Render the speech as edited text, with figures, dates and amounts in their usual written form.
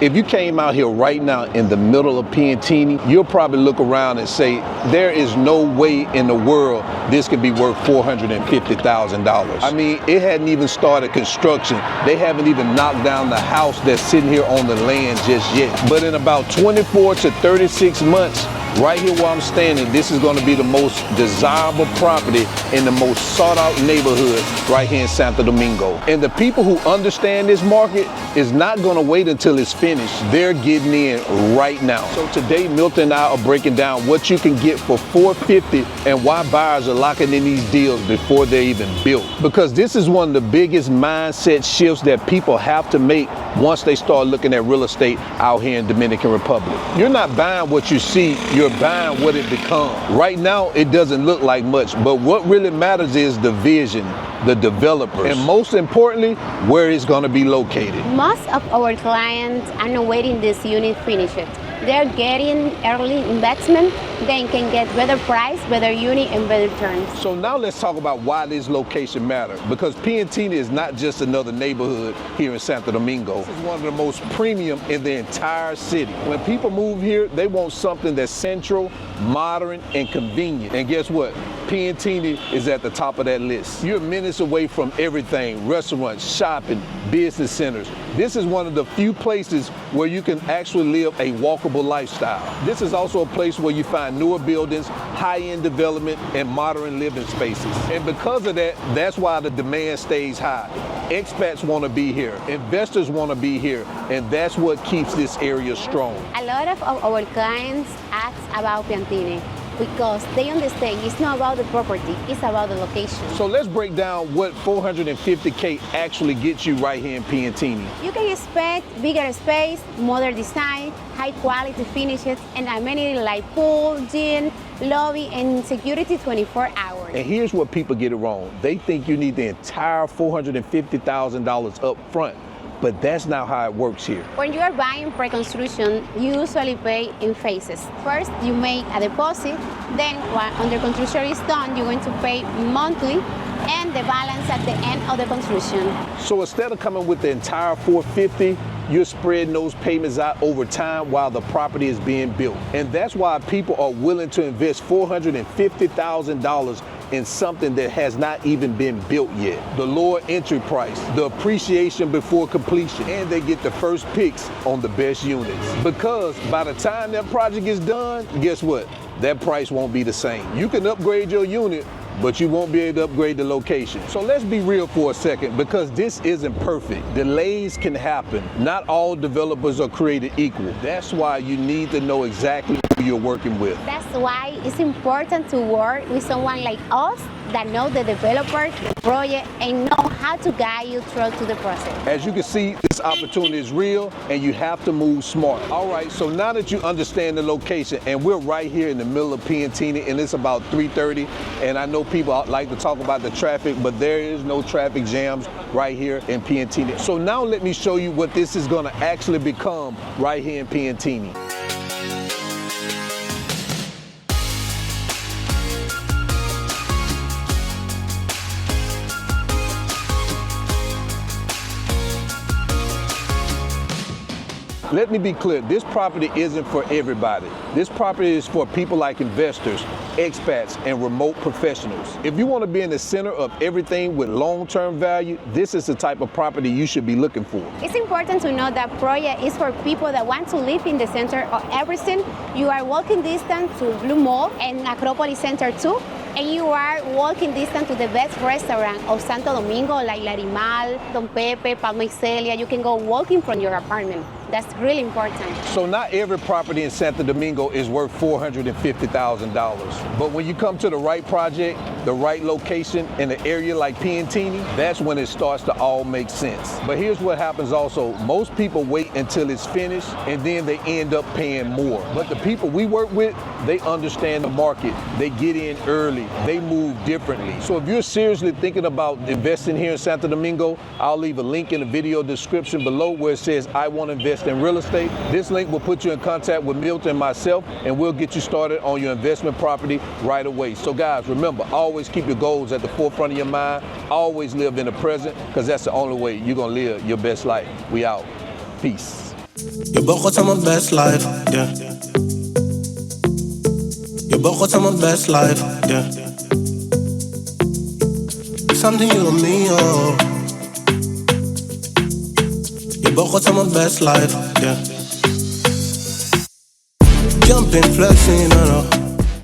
If you came out here right now in the middle of Piantini, you'll probably look around and say, there is no way in the world this could be worth $450,000. I mean, it hadn't even started construction. They haven't even knocked down the house that's sitting here on the land just yet. But in about 24 to 36 months, right here where I'm standing, this is going to be the most desirable property in the most sought out neighborhood right here in Santo Domingo. And the people who understand this market is not going to wait until it's finished. They're getting in right now. So today, Milta and I are breaking down what you can get for $450 and why buyers are locking in these deals before they're even built. Because this is one of the biggest mindset shifts that people have to make once they start looking at real estate out here in Dominican Republic. You're not buying what you see, you're buying what it becomes. Right now, it doesn't look like much, but what really matters is the vision, the developers, and most importantly, where it's going to be located. Most of our clients are not waiting this unit finished. They're getting early investment, then can get better price, better unit, and better terms. So now let's talk about why this location matters. Because Piantini is not just another neighborhood here in Santo Domingo. This is one of the most premium in the entire city. When people move here, they want something that's central, modern, and convenient. And guess what? Piantini is at the top of that list. You're minutes away from everything: restaurants, shopping, business centers. This is one of the few places where you can actually live a walkable lifestyle. This is also a place where you find newer buildings, high-end development, and modern living spaces. And because of that, that's why the demand stays high. Expats want to be here, investors want to be here, and that's what keeps this area strong. A lot of our clients ask about Piantini because they understand it's not about the property, it's about the location. So let's break down what $450K actually gets you right here in Piantini. You can expect bigger space, modern design, high quality finishes, and amenities like pool, gym, lobby, and security 24 hours. And here's what people get it wrong. They think you need the entire $450,000 up front. But that's not how it works here. When you are buying pre-construction, you usually pay in phases. First, you make a deposit, then when under construction is done, you're going to pay monthly, and the balance at the end of the construction. So instead of coming with the entire $450, you're spreading those payments out over time while the property is being built. And that's why people are willing to invest $450,000 in something that has not even been built yet. The lower entry price, the appreciation before completion, and they get the first picks on the best units. Because by the time that project is done, guess what? That price won't be the same. You can upgrade your unit, but you won't be able to upgrade the location. So let's be real for a second, because this isn't perfect. Delays can happen. Not all developers are created equal. That's why you need to know exactly who you're working with. That's why it's important to work with someone like us that know the developer, the project, and know how to guide you through to the process. As you can see, this opportunity is real, and you have to move smart. All right, so now that you understand the location, and we're right here in the middle of Piantini, and it's about 3:30, and I know people like to talk about the traffic, but there is no traffic jams right here in Piantini. So now let me show you what this is gonna actually become right here in Piantini. Let me be clear, this property isn't for everybody. This property is for people like investors, expats, and remote professionals. If you want to be in the center of everything with long-term value, this is the type of property you should be looking for. It's important to know that project is for people that want to live in the center of everything. You are walking distance to Blue Mall and Acropolis Center too, and you are walking distance to the best restaurant of Santo Domingo, like Larimal, Don Pepe, Palma y Celia. You can go walking from your apartment. That's really important. So not every property in Santo Domingo is worth $450,000. But when you come to the right project, the right location, in an area like Piantini, that's when it starts to all make sense. But here's what happens also. Most people wait until it's finished, and then they end up paying more. But the people we work with, they understand the market. They get in early. They move differently. So if you're seriously thinking about investing here in Santo Domingo, I'll leave a link in the video description below where it says I want to invest in real estate. This link will put you in contact with Milta and myself, and we'll get you started on your investment property right away. So guys, remember, always keep your goals at the forefront of your mind. Always live in the present, because that's the only way you're going to live your best life. We out. Peace. Je begon aan mijn best life, yeah. Je begon aan mijn best life, yeah. Something you and me, oh. Je begon aan mijn best life, yeah. Jumping, flexing, no.